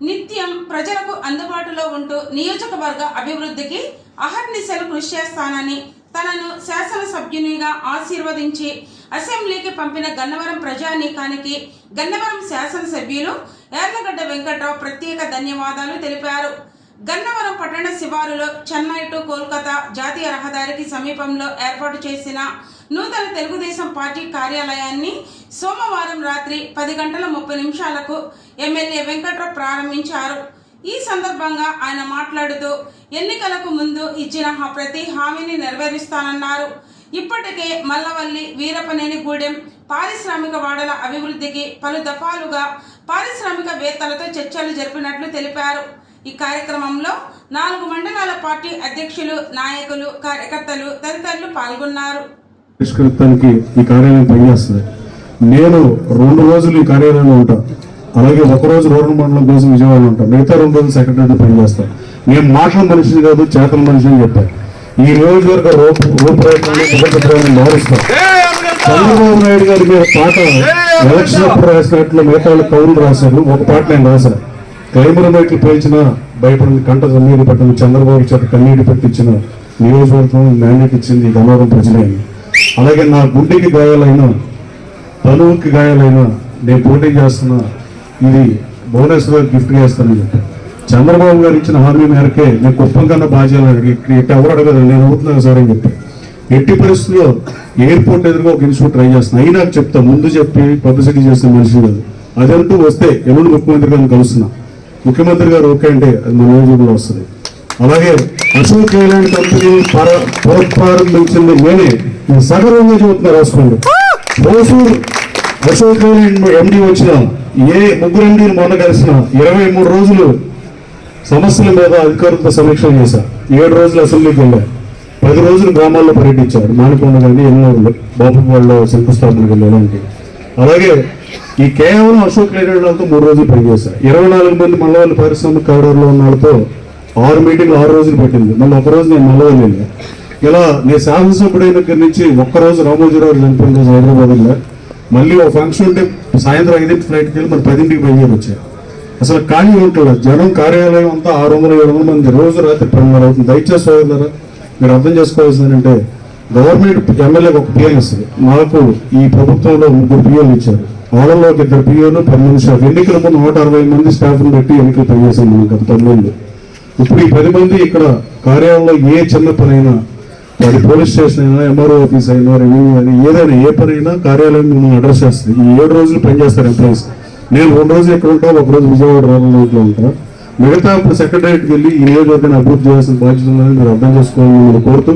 నిత్యం ప్రజలకు అందుబాటులో ఉంటూ నియోజకవర్గ అభివృద్ధికి అహర్నిశలు కృషి చేస్తానని తనను శాసనసభ్యునిగా ఆశీర్వదించి అసెంబ్లీకి పంపిన గన్నవరం ప్రజానీకానికి గన్నవరం శాసనసభ్యులు యార్లగడ్డ వెంకట్రావు ప్రత్యేక ధన్యవాదాలు తెలిపారు. గన్నవరం పట్టణ శివారులో చెన్నై టు కోల్కతా జాతీయ రహదారికి సమీపంలో ఏర్పాటు చేసిన నూతన తెలుగుదేశం పార్టీ కార్యాలయాన్ని సోమవారం రాత్రి 10:30 ఎమ్మెల్యే వెంకట్రావు ప్రారంభించారు. ఈ సందర్భంగా ఆయన మాట్లాడుతూ ఎన్నికలకు ముందు ఇచ్చిన ప్రతి హామీని నెరవేరుస్తానన్నారు. ఇప్పటికే మల్లవల్లి, వీరపనేనిగూడెం పారిశ్రామిక వాడల అభివృద్ధికి పలు దఫాలుగా పారిశ్రామికవేత్తలతో చర్చలు జరిపినట్లు తెలిపారు. ఈ కార్యక్రమంలో 4 మండలాల పార్టీ అధ్యక్షులు, నాయకులు, కార్యకర్తలు తదితరులు పాల్గొన్నారు. ఈ కార్యాలయం పనిచేస్తుంది. నేను 2 రోజులు ఈ కార్యాలయంలో ఉంటా. అలాగే ఒకరోజు రూరల్ మండలం కోసం విజయవాడలో ఉంటా. మిగతా 2 రోజులు సెక్రటరీ పనిచేస్తా. నేను మాటల మనిషిని కాదు, చేతల మనిషిని చెప్పాను. ఈ నియోజకవర్గ రూపురేఖలను మారుస్తాను. చంద్రబాబు నాయుడు గారి మీద పాట ఎలక్షన్ అప్పుడు రాసినట్లు మిగతా వాళ్ళు కౌలు రాశారు. ఒక పాట నేను రాశాను. క్లైమర్ మైట్లు పేల్చిన భయపడిన కంట కన్నీరు పట్టిన చంద్రబాబు చేత కన్నీరు పెట్టించిన నియోజకవర్గం మ్యాండేట్ ఇచ్చింది గన్నవరం ప్రజలే. అలాగే నా గుండెకి గాయాలైనా, తనువుకి గాయాలైనా నేను పోటీ చేస్తున్నా, ఇది భువనేశ్వర్ గిఫ్ట్ చేస్తానని చెప్పి చంద్రబాబు గారు ఇచ్చిన హామీ మేరకే నేను కుప్పం కన్నా బాధ్యత ఎవరు అడగదు, నేను అవుతున్నాను సార్ అని చెప్పి ఎట్టి పరిస్థితుల్లో ఎయిర్పోర్ట్ ఎదురుగా ఒక ఇన్స్టిట్యూట్ ట్రై చేస్తున్నా. అయినా చెప్తా, ముందు చెప్పి పబ్లిసిటీ చేసిన మనిషి కాదు. అదంటూ వస్తే ఎల్లుండి ముఖ్యమంత్రి గారిని కలుస్తున్నా. ముఖ్యమంత్రి గారు ఓకే అంటే అది మన నియోజకవర్గంలో వస్తుంది. అలాగే అశోక్ లేలాండ్ కంపెనీ పునఃప్రారంభించింది నేనే. ఇది సగర్వంగా చెబుతున్నా, రాసుకోండి. హోసూర్ అశోక్ లేలాండ్ ఎండి వచ్చిన ముగ్గురు ఎండీలు మొన్న కలిసిన 23 రోజులు సమస్యల మీద అధికారులతో సమీక్ష చేశా. 7 రోజులు అసెంబ్లీకి వెళ్ళా. 10 రోజులు గ్రామాల్లో పర్యటించాడు. మానికొండ కానీ ఎన్నోళ్ళు బాపుపాడులో శంకుస్థాపనకి వెళ్ళడానికి. అలాగే ఈ కేవలం అశోక్ లేలాండ్తో 3 రోజులు పనిచేశా. 24 మంది మల్లవల్లి పారిశ్రామిక కారిడార్లో ఉన్న వాళ్ళతో 6 మీటింగ్లు 6 రోజులు పట్టింది. మళ్ళీ ఒకరోజు నేను మల్లవల్లి వెళ్ళా. ఇలా నేను శాసనసభ్యుడైన దగ్గర నుంచి ఒక్కరోజు రామోజీరావు చనిపోయిన రోజు హైదరాబాద్ వెళ్ళా. మళ్ళీ ఒక ఫంక్షన్ ఉంటే సాయంత్రం 5 ఫ్లైట్కి వెళ్ళి మరి 10ంటికి బయలుదేరి వచ్చాయి. అసలు ఖాళీ ఉంటుంది జనం. కార్యాలయం అంతా 600-700 మంది, రోజు రాత్రి 10:30 అవుతుంది. దయచేసి సోదరులారా మీరు అర్థం చేసుకోవాల్సిందంటే గవర్నమెంట్ ఎమ్మెల్యేకి ఒక పిఎం ఇస్తుంది. నాకు ఈ ప్రభుత్వంలో 3 పిఎలు ఇచ్చారు. వాళ్ళలో 2 పిఎలు 10 మంది స్టాఫ్. ఎన్నికల ముందు 160 మంది స్టాఫ్ను పెట్టి ఎన్నికలు పనిచేసాం మనం గత 10 మంది. ఇప్పుడు ఈ 10 మంది ఇక్కడ కార్యాలయంలో ఏ చిన్న పనైనా, అది పోలీస్ స్టేషన్ అయినా, ఎంఆర్ఓ ఆఫీస్ అయినా, రెవెన్యూ అయినా, ఏదైనా ఏ పనైనా కార్యాలయం మిమ్మల్ని అడ్రస్ చేస్తుంది. ఈ 7 రోజులు పనిచేస్తారు ఎంప్లాయీస్. నేను 2 రోజులు ఎక్కడ ఉంటా, 1 రోజు విజయవాడ రూరల్ రోడ్లో ఉంటా. మిగతా ఇప్పుడు సెక్రటరీకి వెళ్ళి ఈ నియోజకవర్గాన్ని అభివృద్ధి చేయాల్సిన బాధ్యత ఉందని మీరు అర్థం చేసుకోవాలని కోరుతూ